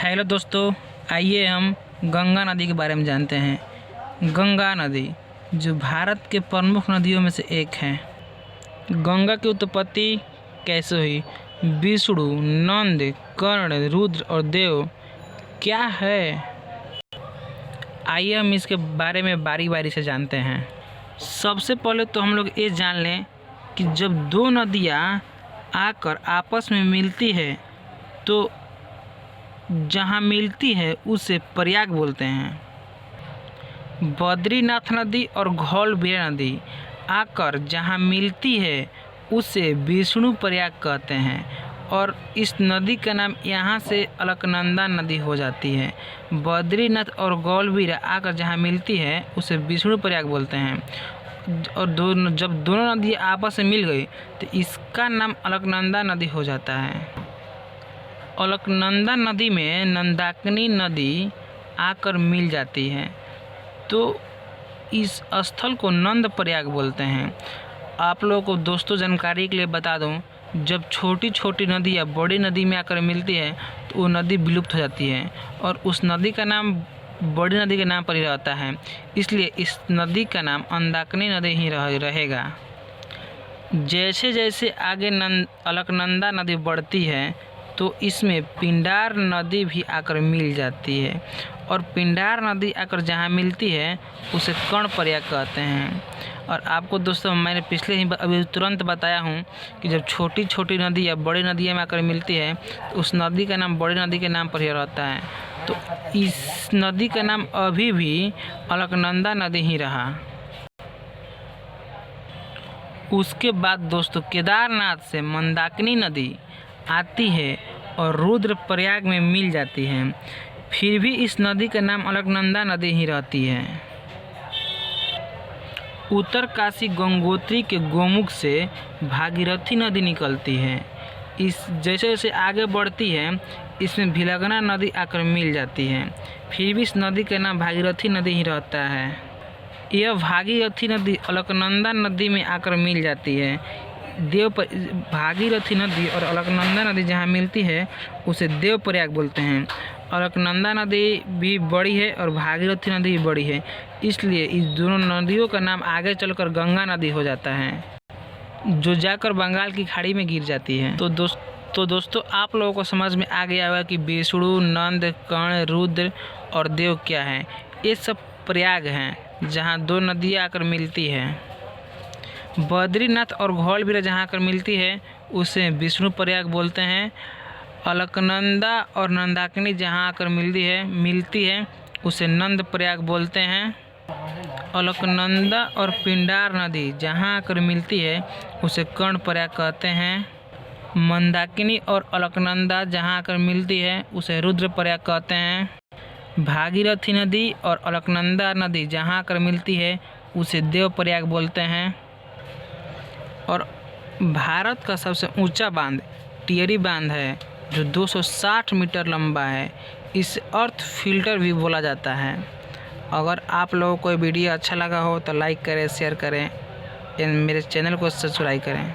Hello दोस्तों, आइए हम गंगा नदी के बारे में जानते हैं। गंगा नदी जो भारत के प्रमुख नदियों में से एक है। गंगा की उत्पत्ति कैसे हुई? विष्णु, नंद, कर्ण, रुद्र और देव क्या है? आइए हम इसके बारे में बारी बारी से जानते हैं। सबसे पहले तो हम लोग ये जान लें कि जब दो नदियाँ आकर आपस में मिलती है तो जहाँ मिलती है उसे प्रयाग बोलते हैं। बद्रीनाथ नदी और घौलबीरा नदी आकर जहाँ मिलती है उसे विष्णु प्रयाग कहते हैं और इस नदी का नाम यहाँ से अलकनंदा नदी हो जाती है। बद्रीनाथ और घौलबीरा आकर जहाँ मिलती है उसे विष्णु प्रयाग बोलते हैं और जब दोनों नदी आपस में मिल गई तो इसका नाम अलकनंदा नदी हो जाता है। अलकनंदा नदी में नंदाकिनी नदी आकर मिल जाती है तो इस स्थल को नंद प्रयाग बोलते हैं। आप लोगों को दोस्तों जानकारी के लिए बता दूं, जब छोटी छोटी नदी या बड़ी नदी में आकर मिलती है तो वो नदी विलुप्त हो जाती है और उस नदी का नाम बड़ी नदी के नाम पर ही रहता है, इसलिए इस नदी का नाम अंदाकिनी नदी ही रहेगा। जैसे जैसे आगे अलकनंदा नदी बढ़ती है तो इसमें पिंडार नदी भी आकर मिल जाती है और पिंडार नदी आकर जहाँ मिलती है उसे कर्ण प्रयाग कहते हैं। और आपको दोस्तों मैंने पिछले ही अभी तुरंत बताया हूँ कि जब छोटी छोटी नदी या बड़ी नदियाँ में आकर मिलती है तो उस नदी का नाम बड़ी नदी के नाम पर ही रहता है, तो इस नदी का नाम अभी भी अलकनंदा नदी ही रहा। उसके बाद दोस्तों केदारनाथ से मंदाकिनी नदी आती है और रुद्रप्रयाग में मिल जाती है, फिर भी इस नदी का नाम अलकनंदा नदी ही रहती है। उत्तर काशी गंगोत्री के गोमुख से भागीरथी नदी निकलती है। इस जैसे जैसे आगे बढ़ती है इसमें भिलगना नदी आकर मिल जाती है, फिर भी इस नदी का नाम भागीरथी नदी ही रहता है। यह भागीरथी नदी अलकनंदा नदी में आकर मिल जाती है। भागीरथी नदी और अलकनंदा नदी जहाँ मिलती है उसे देव प्रयाग बोलते हैं। अलकनंदा नदी भी बड़ी है और भागीरथी नदी भी बड़ी है, इसलिए इस दोनों नदियों का नाम आगे चलकर गंगा नदी हो जाता है जो जाकर बंगाल की खाड़ी में गिर जाती है। तो दोस्तों आप लोगों को समझ में आ गया होगा कि विष्णु, नंद, कर्ण, रुद्र और देव क्या है। ये सब प्रयाग हैं जहाँ दो नदियाँ आकर मिलती है। बद्रीनाथ और घौलबीरा जहाँ आकर मिलती है उसे विष्णु प्रयाग बोलते हैं। अलकनंदा और नंदाकिनी जहाँ आकर मिलती है उसे नंद प्रयाग बोलते हैं। अलकनंदा और पिंडार नदी जहाँ आकर मिलती है उसे कर्ण प्रयाग कहते हैं। मंदाकिनी और अलकनंदा जहाँ आकर मिलती है उसे रुद्र प्रयाग कहते हैं। भागीरथी नदी और अलकनंदा नदी जहाँ आकर मिलती है उसे देव प्रयाग बोलते हैं। और भारत का सबसे ऊंचा बांध टिहरी बांध है जो 260 मीटर लंबा है। इसे अर्थ फिल्टर भी बोला जाता है। अगर आप लोगों को वीडियो अच्छा लगा हो तो लाइक करें, शेयर करें, मेरे चैनल को सब्सक्राइब करें।